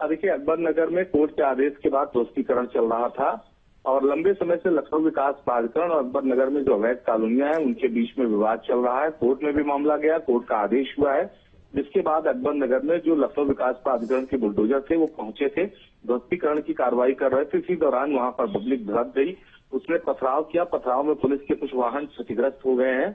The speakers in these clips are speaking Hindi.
देखिए, अकबर नगर में कोर्ट के आदेश के बाद दोस्तीकरण चल रहा था और लंबे समय से लखनऊ विकास प्राधिकरण और अकबर नगर में जो अवैध कॉलोनियां हैं उनके बीच में विवाद चल रहा है। कोर्ट में भी मामला गया, कोर्ट का आदेश हुआ है, जिसके बाद अकबर नगर में जो लखनऊ विकास प्राधिकरण के बुलडोजर थे वो पहुंचे थे, ध्वस्तीकरण की कार्रवाई कर रहे थे। इसी दौरान वहां पर पब्लिक भड़क गई, उसने पथराव किया। पथराव में पुलिस के कुछ वाहन क्षतिग्रस्त हो गए हैं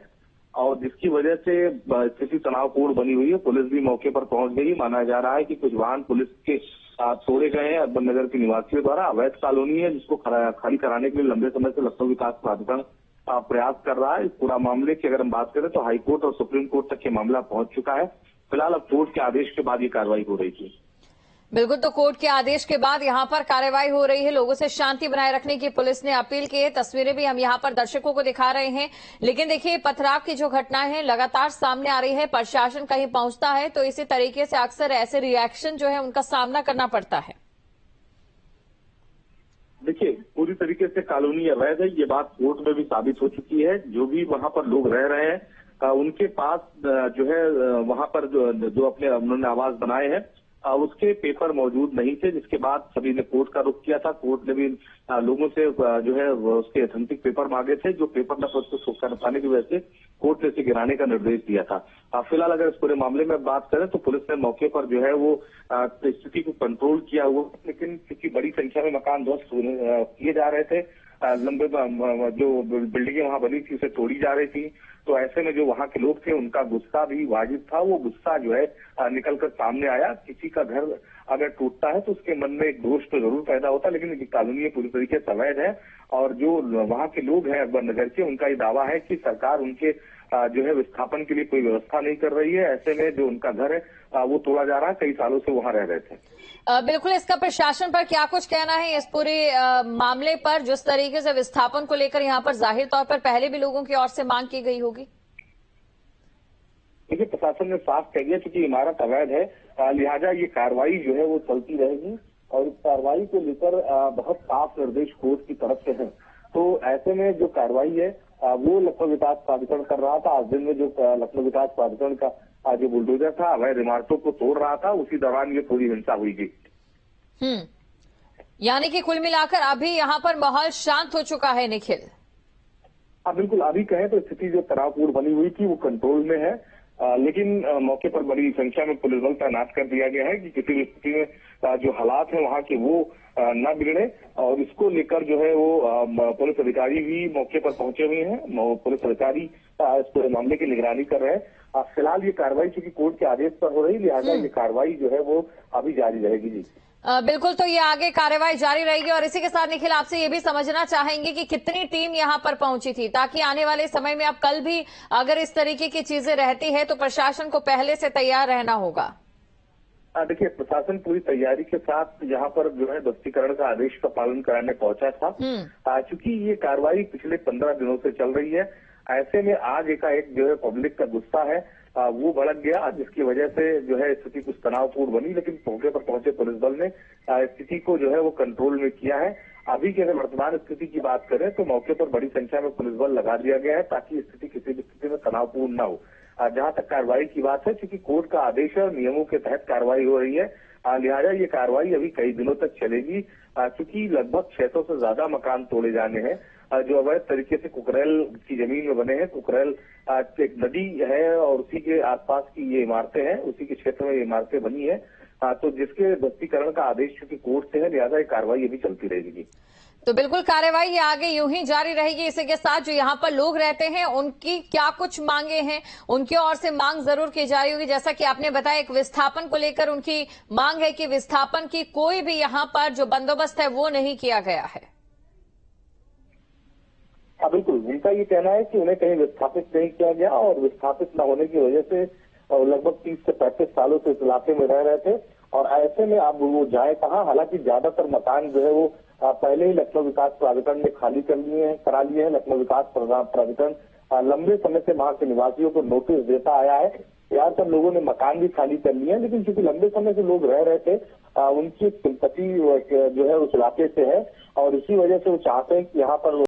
और जिसकी वजह से स्थिति तनावपूर्ण बनी हुई है। पुलिस भी मौके पर पहुंच गई। माना जा रहा है कि कुछ वाहन पुलिस के तोड़े गए हैं अकबर नगर के निवासियों द्वारा। अवैध कॉलोनी है जिसको खाली कराने के लिए लंबे समय से लखनऊ विकास प्राधिकरण प्रयास कर रहा है। इस पूरा मामले की अगर हम बात करें तो हाईकोर्ट और सुप्रीम कोर्ट तक ये मामला पहुंच चुका है। फिलहाल अब कोर्ट के आदेश के बाद ये कार्रवाई हो रही थी। बिल्कुल, तो कोर्ट के आदेश के बाद यहां पर कार्रवाई हो रही है। लोगों से शांति बनाए रखने की पुलिस ने अपील की है। तस्वीरें भी हम यहां पर दर्शकों को दिखा रहे हैं। लेकिन देखिए, पथराव की जो घटनाएं हैं लगातार सामने आ रही है। प्रशासन कहीं पहुंचता है तो इसी तरीके से अक्सर ऐसे रिएक्शन जो है उनका सामना करना पड़ता है। देखिए, पूरी तरीके से कॉलोनी अवैध है, ये बात कोर्ट में भी साबित हो चुकी है। जो भी वहां पर लोग रह रहे हैं उनके पास जो है वहां पर जो अपने उन्होंने आवास बनाए हैं उसके पेपर मौजूद नहीं थे, जिसके बाद सभी ने कोर्ट का रुख किया था। कोर्ट ने भी लोगों से जो है उसके ऑथेंटिक पेपर मांगे थे, जो पेपर न कर पाने की वजह से कोर्ट ने इसे गिराने का निर्देश दिया था। फिलहाल अगर इस पूरे मामले में बात करें तो पुलिस ने मौके पर जो है वो स्थिति को कंट्रोल किया हुआ, लेकिन क्योंकि बड़ी संख्या में मकान ध्वस्त किए जा रहे थे, लंबे जो बिल्डिंगें वहां बनी थी उसे तोड़ी जा रही थी, तो ऐसे में जो वहां के लोग थे उनका गुस्सा भी वाजिब था। वो गुस्सा जो है निकलकर सामने आया। किसी का घर अगर टूटता है तो उसके मन में एक दोष तो जरूर पैदा होता है, लेकिन ये कॉलोनी पूरी तरीके से अवैध है और जो वहां के लोग हैं अकबर नगर के, उनका ये दावा है कि सरकार उनके जो है विस्थापन के लिए कोई व्यवस्था नहीं कर रही है। ऐसे में जो उनका घर है वो तोड़ा जा रहा है। कई सालों से वहां रह रहे थे। बिल्कुल, इसका प्रशासन पर क्या कुछ कहना है इस पूरे मामले पर, जिस तरीके से विस्थापन को लेकर यहाँ पर जाहिर तौर पर पहले भी लोगों की ओर से मांग की गई होगी? देखिए, प्रशासन ने साफ कह दिया क्योंकि इमारत अवैध है, लिहाजा ये कार्रवाई जो है वो चलती रहेगी और इस कार्रवाई को लेकर बहुत साफ निर्देश कोर्ट की तरफ से है। तो ऐसे में जो कार्रवाई है वो लखनऊ विकास प्राधिकरण कर रहा था। आज दिन में जो लखनऊ विकास प्राधिकरण का जो बुलडोजर था अवैध इमारतों को तोड़ रहा था, उसी दौरान ये पूरी हिंसा हुई थी। यानी कि कुल मिलाकर अभी यहाँ पर माहौल शांत हो चुका है निखिल? बिल्कुल, अभी कहें तो स्थिति जो तनावपूर्ण बनी हुई थी वो कंट्रोल में है, लेकिन मौके पर बड़ी संख्या में पुलिस बल तैनात कर दिया गया है कि किसी भी स्थिति में जो हालात हैं वहां के वो न बिगड़े। और इसको लेकर जो है वो पुलिस अधिकारी भी मौके पर पहुंचे हुए हैं। पुलिस अधिकारी इस पूरे मामले की निगरानी कर रहे हैं। फिलहाल ये कार्रवाई चूंकि कोर्ट के आदेश पर हो रही, लिहाजा ये कार्रवाई जो है वो अभी जारी रहेगी। जी बिल्कुल, तो ये आगे कार्रवाई जारी रहेगी। और इसी के साथ निखिल, आपसे ये भी समझना चाहेंगे कि कितनी टीम यहाँ पर पहुंची थी, ताकि आने वाले समय में अब कल भी अगर इस तरीके की चीजें रहती है तो प्रशासन को पहले से तैयार रहना होगा। देखिए, प्रशासन पूरी तैयारी के साथ यहाँ पर जो है ध्वस्तीकरण का आदेश का पालन कराने पहुंचा था। चूंकि ये कार्रवाई पिछले 15 दिनों से चल रही है, ऐसे में आज एकाएक जो है पब्लिक का गुस्सा है वो भड़क गया, जिसकी वजह से जो है स्थिति कुछ तनावपूर्ण बनी। लेकिन मौके पर पहुंचे पुलिस बल ने स्थिति को जो है वो कंट्रोल में किया है। अभी की अगर वर्तमान स्थिति की बात करें तो मौके पर बड़ी संख्या में पुलिस बल लगा दिया गया है ताकि स्थिति किसी भी स्थिति में तनावपूर्ण न हो। जहां तक कार्रवाई की बात है, क्योंकि कोर्ट का आदेश है और नियमों के तहत कार्रवाई हो रही है, लिहाजा ये कार्रवाई अभी कई दिनों तक चलेगी। क्योंकि लगभग 600 से ज्यादा मकान तोड़े जाने हैं जो अवैध तरीके से कुकरेल की जमीन में बने हैं। कुकरेल एक नदी है और उसी के आसपास की ये इमारतें हैं, उसी के क्षेत्र में ये इमारतें बनी है। तो जिसके ध्वस्तीकरण का आदेश चूंकि कोर्ट से है, लिहाजा ये कार्रवाई अभी चलती रहेगी। तो बिल्कुल, कार्रवाई ये आगे यूं ही जारी रहेगी। इसी के साथ जो यहाँ पर लोग रहते हैं उनकी क्या कुछ मांगे हैं, उनकी ओर से मांग जरूर की जा रही होगी। जैसा कि आपने बताया, एक विस्थापन को लेकर उनकी मांग है कि विस्थापन की कोई भी यहाँ पर जो बंदोबस्त है वो नहीं किया गया है। बिल्कुल, उनका ये कहना है कि उन्हें कहीं विस्थापित नहीं किया गया और विस्थापित न होने की वजह से लगभग 30 से 35 सालों से इस इलाके में रह रहे थे और ऐसे में अब वो जाए कहाँ। हालांकि ज्यादातर मकान जो है वो पहले ही लखनऊ विकास प्राधिकरण ने खाली करा लिए हैं। लखनऊ विकास प्राधिकरण लंबे समय से वहां के निवासियों को नोटिस देता आया है। यार सब लोगों ने मकान भी खाली कर लिए हैं, लेकिन चूंकि लंबे समय से लोग रह रहे थे उनकी सिंपैथी जो है उस इलाके से है और इसी वजह से वो चाहते हैं कि यहाँ पर